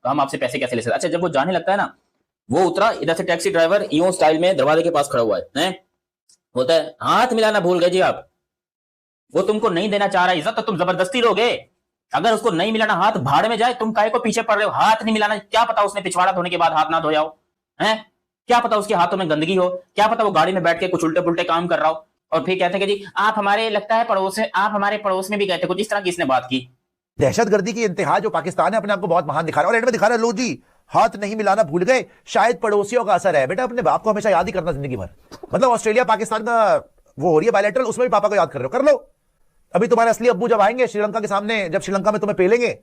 तो हम आपसे पैसे कैसे ले सकते। अच्छा जब वो जाने लगता है ना, वो उतरा, इधर से टैक्सी ड्राइवर यूं स्टाइल में दरवाजे के पास खड़ा हुआ है, बोलता है हाथ मिलाना भूल गए जी आप। वो तुमको नहीं देना चाह रहा इज्जत तो तुम जबरदस्ती लोगे। अगर उसको नहीं मिलाना हाथ भाड़ में जाए, तुम काहे को पीछे पड़ रहे हो। हाथ नहीं मिलाना, क्या पता उसने पिछवाड़ा धोने के बाद हाथ ना धोया हो, है क्या पता उसके हाथों में गंदगी हो, क्या पता वो गाड़ी में बैठ के कुछ उल्टे पुल्टे काम कर रहा हो। और फिर कहते हैं कि जी आप हमारे, लगता है पड़ोस में, आप हमारे पड़ोस में भी गए थे, कुछ इस तरह की इसने बात की। दहशतगर्दी की इंतहा जो पाकिस्तान है अपने आप को बहुत महान दिखा रहा है, और एंड में दिखा रहा है लो जी हाथ नहीं मिलाना भूल गए, शायद पड़ोसियों का असर है। बेटा अपने बाप को हमेशा याद ही करना जिंदगी भर। मतलब ऑस्ट्रेलिया पाकिस्तान का वो हो रही है बायलैटरल, उसमें भी पापा को याद कर रहे हो, कर लो। अभी तुम्हारे असली अब्बू जब आएंगे श्रीलंका के सामने, जब श्रीलंका में तुम्हें पेलेंगे,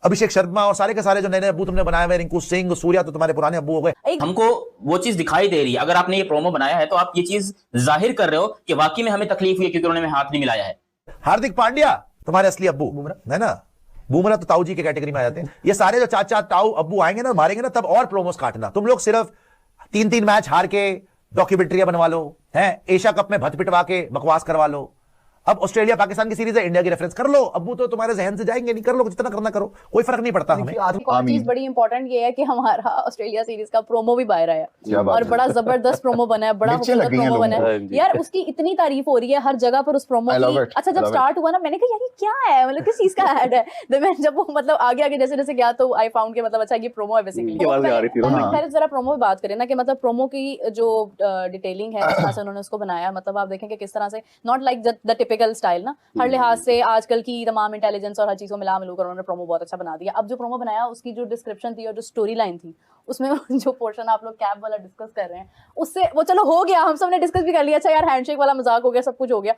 अभिषेक शर्मा और सारे के सारे जो नए नए अब्बू तुमने बनाए हुए, रिंकू सिंह, सूर्या, तो तुम्हारे पुराने अब्बू हो गए। हमको वो चीज दिखाई दे रही है। अगर आपने ये प्रोमो बनाया है तो आप ये चीज जाहिर कर रहे हो कि वाकई में हमें तकलीफ हुई क्योंकि उन्होंने हाथ नहीं मिलाया है। हार्दिक पांड्या तुम्हारे असली अब्बू है ना, बुमराह तो ताऊ जी के कैटेगरी में आ जाते हैं। ये सारे जो चाचा ताऊ अब्बू आएंगे ना, मारेंगे ना, तब और प्रोमोस काटना। तुम लोग सिर्फ 3-3 मैच हार के डॉक्यूमेंट्रियां बनवा लो, हैं एशिया कप में भत पिटवा के बकवास करवा लो। अब ऑस्ट्रेलिया पाकिस्तान की सीरीज है, इंडिया की रेफरेंस कर लो। अब्बू तो तुम्हारे जहन से जाएंगे नहीं, कर लो जितना करना करो, कोई फर्क नहीं पड़ता हमें। एक चीज बड़ी इंपॉर्टेंट ये है कि हमारा ऑस्ट्रेलिया सीरीज का प्रोमो भी बाहर आया और बड़ा जबरदस्त प्रोमो बना है, बड़ा खूबसूरत प्रोमो बना है यार। उसकी इतनी तारीफ हो रही है हर जगह पर उस प्रोमो की। अच्छा जब स्टार्ट हुआ ना, मैंने कहा यार ये क्या है, मतलब किस चीज का ऐड है। मैं जब वो मतलब आगे आगे जैसे जैसे गया तो आई फाउंड के मतलब अच्छा ये प्रोमो है बेसिकली। जरा प्रोमो की बात करें ना, कि मतलब प्रोमो की जो डिटेलिंग है, जिस तरह से उन्होंने उसको बनाया, मतलब आप देखेंगे किस तरह से, not like the typical style ना, हर लिहाज से आजकल की तमाम इंटेलिजेंस और हर चीज को मिला मिलकर उन्होंने प्रोमो बहुत अच्छा बना दिया। अब जो प्रोमो बनाया उसकी जो डिस्क्रिप्शन थी और जो स्टोरी लाइन थी, उसमें जो पोर्शन आप लोग कैब वाला डिस्कस कर रहे हैं, उससे वो चलो हो गया, हम सब ने डिस्कस भी कर लिया, अच्छा यार हैंडशेक वाला मजाक हो गया, सब कुछ हो गया।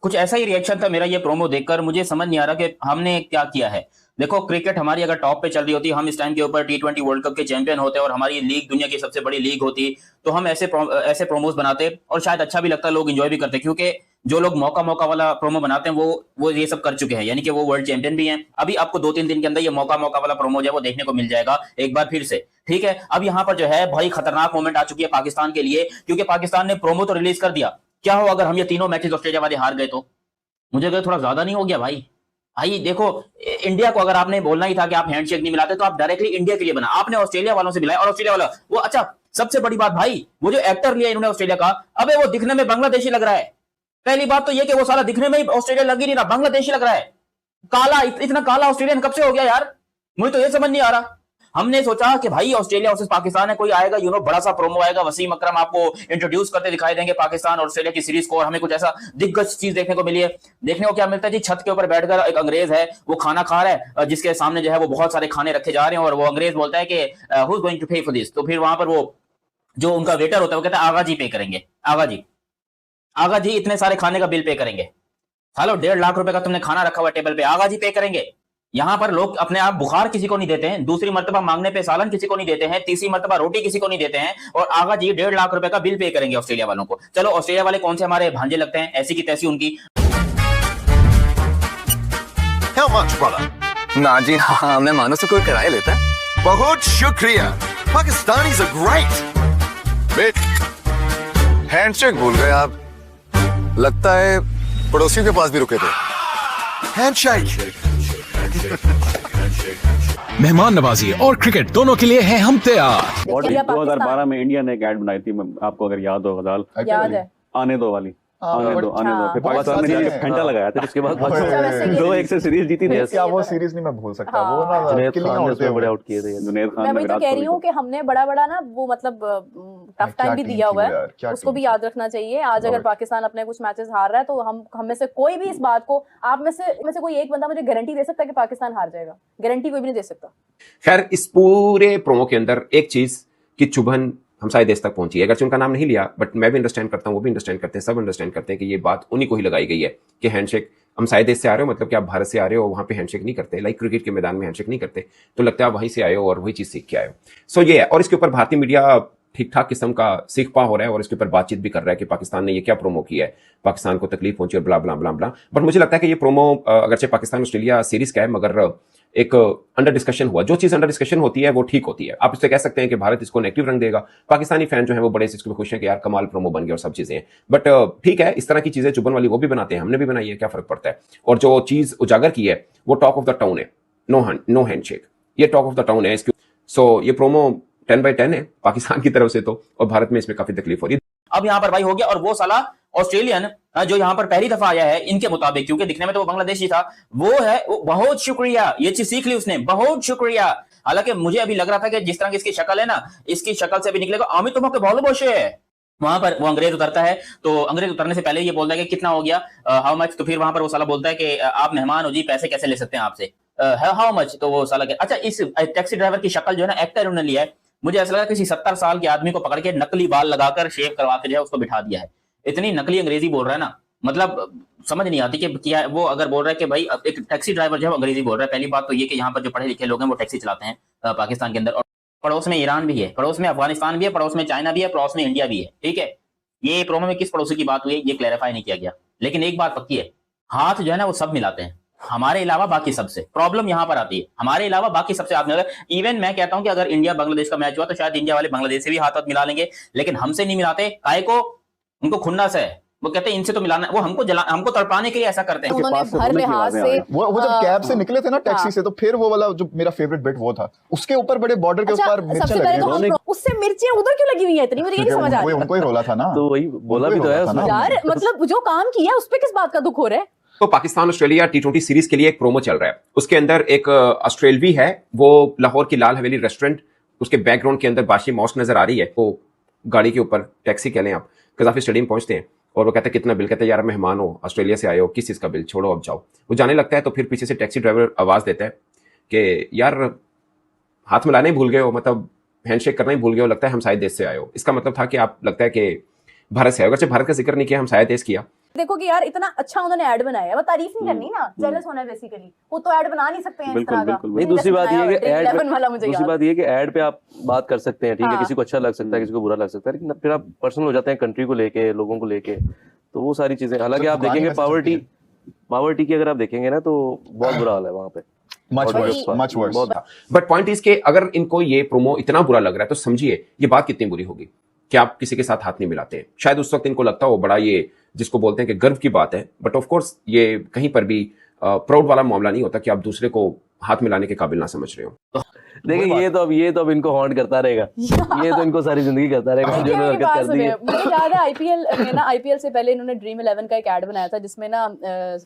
कुछ ऐसा ही रिएक्शन था मेरा ये प्रोमो देखकर। मुझे समझ नहीं आ रहा कि हमने क्या किया है। देखो क्रिकेट हमारी अगर टॉप पे चल रही होती, हम इस टाइम के ऊपर T20 वर्ल्ड कप के चैंपियन होते और हमारी लीग दुनिया की सबसे बड़ी लीग होती, तो हम ऐसे प्रोमोस बनाते और शायद अच्छा भी लगता, लोग एंजॉय भी करते। क्योंकि जो लोग मौका वाला प्रोमो बनाते हैं वो ये सब कर चुके हैं, यानी कि वो वर्ल्ड चैंपियन भी हैं। अभी आपको 2-3 दिन के अंदर ये मौका वाला प्रोमो जो है वो देखने को मिल जाएगा एक बार फिर से, ठीक है। अब यहाँ पर जो है भाई खतरनाक मोमेंट आ चुकी है पाकिस्तान के लिए, क्योंकि पाकिस्तान ने प्रोमो तो रिलीज कर दिया। क्या हो अगर हम ये तीनों मैचेस ऑस्ट्रेलिया वाले हार गए तो? मुझे तो थोड़ा ज्यादा नहीं हो गया भाई? भाई देखो, इंडिया को अगर आपने बोलना ही था कि आप हैंडशेक नहीं मिलाते, तो आप डायरेक्टली इंडिया के लिए बना, आपने ऑस्ट्रेलिया वालों से मिलाया। और ऑस्ट्रेलिया वाला वो, अच्छा सबसे बड़ी बात भाई, वो जो एक्टर लिया इन्होंने ऑस्ट्रेलिया का, अबे वो दिखने में बांग्लादेशी लग रहा है। पहली बात तो ये कि वो साला दिखने में ही ऑस्ट्रेलिया लग ही नहीं रहा, बांग्लादेशी लग रहा है। काला, इतना काला ऑस्ट्रेलियन कब से हो गया यार? मुझे तो ये समझ नहीं आ रहा। हमने सोचा कि भाई ऑस्ट्रेलिया वर्सेस पाकिस्तान है, कोई आएगा बड़ा सा प्रोमो आएगा, वसीम अकरम आपको इंट्रोड्यूस करते दिखाई देंगे पाकिस्तान और ऑस्ट्रेलिया की सीरीज को, और हमें कुछ ऐसा दिग्गज चीज देखने को मिली है। देखने को क्या मिलता है जी, छत के ऊपर बैठकर एक अंग्रेज है, वो खाना खा रहा है, जिसके सामने जो है वो बहुत सारे खाने रखे जा रहे हैं, और वो अंग्रेज बोलता है कि हु इज गोइंग टू पे फॉर दिस। तो फिर वहां पर वो जो उनका वेटर होता है वो कहता है आगा जी पे करेंगे, आगा जी इतने सारे खाने का बिल पे करेंगे। सालो 1.5 लाख रुपए का तुमने खाना रखा हुआ टेबल पे, आगा जी पे करेंगे। यहां पर लोग अपने आप बुखार किसी को नहीं देते हैं, दूसरी मर्तबा मांगने पे सालन किसी को नहीं देते हैं, तीसरी मर्तबा रोटी किसी को नहीं देते हैं, और आगा जी 1.5 लाख रुपए का बिल पे करेंगे ऑस्ट्रेलिया वालों को। चलो ऑस्ट्रेलिया वाले कौन से हमारे भांजे लगते हैं, ऐसी की तैसी उनकी। How much, brother? ना जी, हाँ मैं मानो से कोई किराया लेता है। बहुत शुक्रिया, पाकिस्तानीज़ are great. हैंडशेक भूल गए आप, लगता है पड़ोसियों के पास भी रुके थे। Handshake. मेहमान नवाजी और क्रिकेट दोनों के लिए हैं हम तैयार। 2012 में इंडिया ने एक ऐड बनाई थी, आपको अगर याद हो गजाल, याद है, आने दो वाली, आने दो। फिर पाकिस्तान ने जाके फेंटा लगाया था, जिसके बाद 2-1 से सीरीज जीती थी। क्या वो सीरीज नहीं मैं भूल सकता, वो ना बड़े आउट किए थे जुनैद खान। मैं वही तो कह रही हूँ कि हमने बड़ा ना वो मतलब टफ टाइम भी दिया हुआ है, उसको भी याद रखना चाहिए। आज अगर पाकिस्तान अपने कुछ मैचेस हार रहा है तो हम में से कोई भी इस बात को, आप में से कोई एक बंदा मुझे गारंटी दे सकता है कि पाकिस्तान हार जाएगा? गारंटी कोई भी नहीं दे सकता। खैर इस पूरे प्रोमो के अंदर एक चीज की चुभन हम सारे देश तक पहुंची है, अगर उनका नाम नहीं लिया, बट मैं भी अंडरस्टैंड करता हूं, वो भी अंडरस्टैंड करते हैं, सब अंडरस्टैंड करते हैं कि ये बात उन्हीं को ही लगाई गई है कि हैंडशेक, हम सारे देश से आ रहे हो, मतलब कि आप भारत से आ रहे हो, वहां पे हैंडशेक नहीं करते, लाइक क्रिकेट के मैदान में हैंडशेक नहीं करते, तो लगता है आप वहीं से आए हो और वही चीज सीख के आए हो। सो ये है, और इसके ऊपर भारतीय मीडिया ठीक ठाक किस्म का सीख पा हो रहा है और इसके ऊपर बातचीत भी कर रहा है कि पाकिस्तान ने ये क्या प्रोमो किया है, पाकिस्तान को तकलीफ पहुंची और ब्ला ब्ला ब्ला ब्ला। बट मुझे लगता है कि ये प्रोमो अगरचे पाकिस्तान ऑस्ट्रेलिया सीरीज का है, मगर एक अंडर डिस्कशन हुआ, जो चीज अंडर डिस्कशन होती है वो ठीक होती है। आप इससे कह सकते हैं कि भारत इसको नेगेटिव रंग देगा, पाकिस्तानी फैन जो है वो बड़े इसको खुश हैं कि यार कमाल प्रोमो बन गया और सब चीजें हैं। बट ठीक है, इस तरह की चीजें चुभन वाली वो भी बनाते हैं, हमने भी बनाई है, क्या फर्क पड़ता है। और जो चीज उजागर की है वो टॉक ऑफ द टाउन है, नो हैंडशेक, ये टॉक ऑफ द टाउन है। सो ये प्रोमो 10/10 है पाकिस्तान की तरफ से तो, और भारत में इसमें काफी तकलीफ हो रही है। अब यहाँ पर भाई हो गया, और वो साला ऑस्ट्रेलियन जो यहाँ पर पहली दफा आया है इनके मुताबिक, क्योंकि दिखने में तो वो बांग्लादेशी था, वो है वो बहुत शुक्रिया, ये चीज सीख ली उसने, बहुत शुक्रिया। हालांकि मुझे अभी लग रहा था कि जिस तरह की इसकी शक्ल है ना, इसकी शक्ल से भी निकलेगा आमिर तुम्हें बहुत बोशे है। वहां पर वो अंग्रेज उतरता है, तो अंग्रेज उतरने से पहले ये बोलता है कि कितना हो गया, हाउ मच। तो फिर वहां पर वो साला बोलता है कि आप मेहमान हो जी, पैसे कैसे ले सकते हैं आपसे, हाउ मच। तो वो साला अच्छा, इस टैक्सी ड्राइवर की शक्ल जो है ना, एक्टर उन्होंने लिया है, मुझे ऐसा लगा किसी 70 साल के आदमी को पकड़ के नकली बाल लगाकर शेव करवा के जो है उसको बिठा दिया है। इतनी नकली अंग्रेजी बोल रहा है ना, मतलब समझ नहीं आती कि क्या वो अगर बोल रहा है कि भाई एक टैक्सी ड्राइवर जो है अंग्रेजी बोल रहा है। पहली बात तो ये कि यहाँ पर जो पढ़े लिखे लोग हैं वो टैक्सी चलाते हैं पाकिस्तान के अंदर, और पड़ोस में ईरान भी है, पड़ोस में अफगानिस्तान भी है, पड़ोस में चाइना भी है, पड़ोस में इंडिया भी है, ठीक है। ये प्रोमो में किस पड़ोसी की बात हुई है ये क्लैरिफाई नहीं किया गया, लेकिन एक बात पक्की है, हाथ जो है ना वो सब मिलाते हैं, हमारे अलावा बाकी सबसे। प्रॉब्लम यहां पर आती है, हमारे अलावा बाकी सबसे हाथ मिलाते हैं। इवन मैं कहता हूं कि अगर इंडिया बांग्लादेश का मैच हुआ तो शायद इंडिया वाले बांग्लादेश से भी हाथ मिला लेंगे, लेकिन हमसे नहीं मिलाते। काहे को? उनको खुन्नस है, वो कहते हैं इनसे तो मिलाना, वो हमको तड़पाने के लिए ऐसा करते हैं। उन्होंने हर लिहाज से वो जब कैब से निकले थे ना टैक्सी से, तो फिर वो वाला जो मेरा फेवरेट बिट वो था, उसके ऊपर बड़े बॉर्डर के ऊपर मिर्चें सबसे पहले तो हम उससे मिर्चें उधर क्यों लगी हुई है इतनी, मुझे ये नहीं समझ आ रहा। उनको ही रोला था ना, तो वही बोला भी तो है उसमें यार, मतलब जो काम किया उस पे किस बात का दुख हो रहा है। तो पाकिस्तान ऑस्ट्रेलिया T20 सीरीज के लिए एक प्रोमो चल रहा है, उसके अंदर एक ऑस्ट्रेलवी है, वो लाहौर की लाल हवेली रेस्टोरेंट, उसके बैकग्राउंड के अंदर बादशाही मॉस्क नजर आ रही है। वो गाड़ी के ऊपर टैक्सी कह लें आप, कजाफी स्टेडियम पहुंचते हैं और वो कहता है कितना बिल, कहते हैं यार मेहमान हो, ऑस्ट्रेलिया से आए हो, किस चीज का बिल, छोड़ो अब जाओ। वो जाने लगता है तो फिर पीछे से टैक्सी ड्राइवर आवाज देता है कि यार हाथ मिलाने ही भूल गए हो, मतलब हैंडशेक करना ही भूल गए हो, लगता है हम शायद देश से आए हो। इसका मतलब था कि आप लगता है कि भारत से आए हो। अगर भारत का जिक्र नहीं किया, हम शायद देश किया। देखो कि यार इतना अच्छा उन्होंने ऐड बनाया है, वो तारीफ नहीं करनी ना, जेलस होना है बेसिकली। वो तो ऐड बना नहीं सकते हैं इस तरह का। नहीं, दूसरी बात ये है कि ऐड पे आप बात कर सकते हैं, ठीक है, किसी को अच्छा लग सकता है, किसी को बुरा लग सकता है, लेकिन फिर आप पर्सनल हो जाते हैं कंट्री को लेके, लोगों को लेके, तो वो सारी चीजें। हालांकि आप देखेंगे पावर्टी की अगर आप देखेंगे ना तो बहुत बुरा हाल है वहां पे, much worse। But point is के अगर इनको ये प्रोमो इतना बुरा लग रहा है तो समझिए ये बात कितनी बुरी होगी कि आप किसी के साथ हाथ नहीं मिलाते। शायद उस वक्त इनको लगता हो बड़ा ये जिसको बोलते हैं कि गर्व की बात है, बट ऑफ कोर्स ये कहीं पर भी प्राउड वाला मामला नहीं होता कि आप दूसरे को हाथ मिलाने के काबिल ना समझ रहे हो। देखिए ये तो अब इनको हॉन्ट करता रहेगा, ये तो इनको सारी जिंदगी करता रहेगा जो इन्होंने हरकत कर दी है। मुझे याद है आईपीएल से पहले इन्होंने ड्रीम 11 का एक ऐड बनाया था जिसमें ना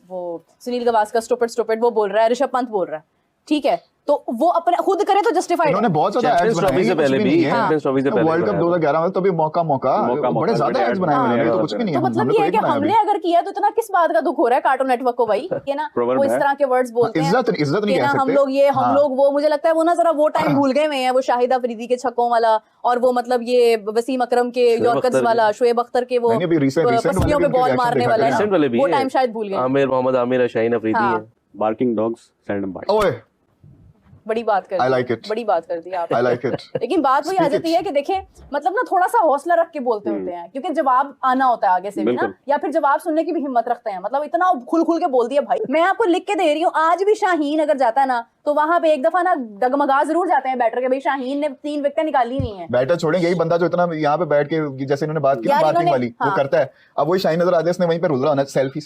वो सुनील गावस्कर स्टूपिड वो बोल रहा है, ऋषभ पंत बोल रहा है, ठीक है, तो वो अपने खुद करे तो जस्टिफाइड है। उन्होंने बहुत ज्यादा एड्स बनाए से पहले भी, चैंपियंस ट्रॉफी से पहले वर्ल्ड कप 2011 में तो भी मौका बड़े ज्यादा एड्स बनाए हुए हैं, तो कुछ भी नहीं है। तो मतलब ये है कि हमने अगर किया तो इतना किस बात का दुख हो रहा है कार्टून नेटवर्क को भाई, ये ना वो इस तरह के वर्ड्स बोलते हैं, इज्जत नहीं कह सकते हम लोग वो, मुझे लगता है वो ना जरा वो टाइम भूल गए हैं, वो शाहिद अफरीदी के छक्कों वाला, और वो मतलब ये वसीम अकरम के यॉर्कर्स वाला, शोएब अख्तर के वो पसलियों पे बॉल मारने वाला, वो टाइम शायद भूल गए। आमिर मोहम्मद आमिर, शाहीन अफरीदी है, barking dogs send them back. ओए बड़ी बात कर दी, like it. बड़ी बात कर दी आप। I like it. लेकिन बात वही आ जाती है कि देखें, मतलब ना थोड़ा सा हौसला रख के बोलते होते हैं, क्योंकि जवाब आना होता है आगे से भी ना, या फिर जवाब सुनने की भी हिम्मत रखते हैं। मतलब इतना खुल के बोल दिया भाई, मैं आपको लिख के दे रही हूँ, आज भी शाहीन अगर जाता है ना तो वहां पे एक दफा ना डगमगा जरूर जाते हैं बैटर के, भाई शाहीन ने 3 विकेट निकाली नहीं है। बैटर छोड़ेंगे, यही बंदा जो इतना यहाँ पे बैठ के जैसे इन्होंने बात की ना बातिंग वाली, वो करता है। अब वही शाहीन नजर आदेश ने वहीं पे रुल रहा है सेल्फी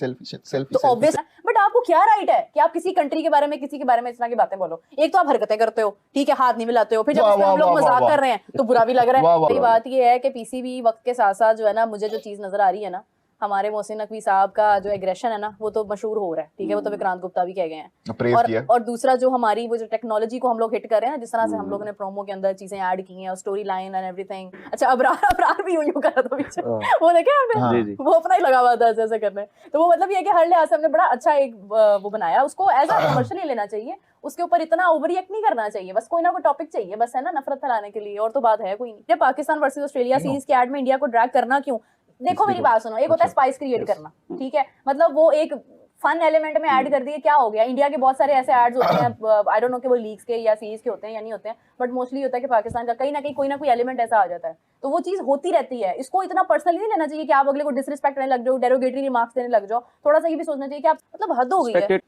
तो ऑब्वियस, बट आपको क्या राइट है कि आप किसी कंट्री के बारे में, किसी के बारे में इस तरह की बातें बोलो। एक तो आप हरकतें करते हो, ठीक है, हाथ नहीं मिलाते हो, फिर जब हम लोग मजाक कर रहे हैं तो बुरा भी लग रहा है। सही बात ये है कि पीसीबी वक्त के साथ साथ जो है ना, मुझे जो चीज नजर आ रही है ना, हमारे मोहसिन नकवी साहब का जो एग्रेशन है ना, वो तो मशहूर हो रहा है, ठीक है, वो तो विक्रांत गुप्ता भी कह गए हैं। और दूसरा जो हमारी वो जो टेक्नोलॉजी को हम लोग हिट कर रहे हैं, जिस तरह से हम लोगों ने प्रोमो के अंदर चीजें ऐड की हैं, स्टोरी लाइन एंड एवरीथिंग। अच्छा, अबरार भी यूं कर रहा था पीछे, वो देखे आपने, वो अपना ही लगा हुआ था ऐसे करने। तो वो मतलब ये है कि हर लिहाज से हमने बड़ा अच्छा एक वो बनाया, उसको एज अ कमर्शियल ही लेना चाहिए, उसके ऊपर इतना ओवर रिएक्ट नहीं करना चाहिए। बस कोई ना कोई टॉपिक चाहिए, बस है ना, नफरत फैलाने के लिए, और तो बात है कोई नहीं। जब पाकिस्तान वर्सेस ऑस्ट्रेलिया सीरीज के ऐड में इंडिया को ड्रैग करना क्यों? देखो मेरी बात सुनो, एक होता है स्पाइस क्रिएट करना, ठीक है, मतलब वो एक फन एलिमेंट में ऐड कर दिए, क्या हो गया। इंडिया के बहुत सारे ऐसे एड्स होते हैं, आई डोंट नो कि वो लीग्स के या सीरीज के होते हैं या नहीं होते हैं, बट मोस्टली होता है कि पाकिस्तान का कहीं ना कहीं कोई ना कोई एलिमेंट ऐसा आ जाता है, तो वो चीज होती रहती है। इसको इतना पर्सनली नहीं लेना चाहिए कि आप अगले को डिसरिस्पेक्ट करने लग जाओ, डेरोगेटरी रिमार्क्स देने लग जाओ। थोड़ा सा ये भी सोचना चाहिए कि आप, मतलब हद हो गई है।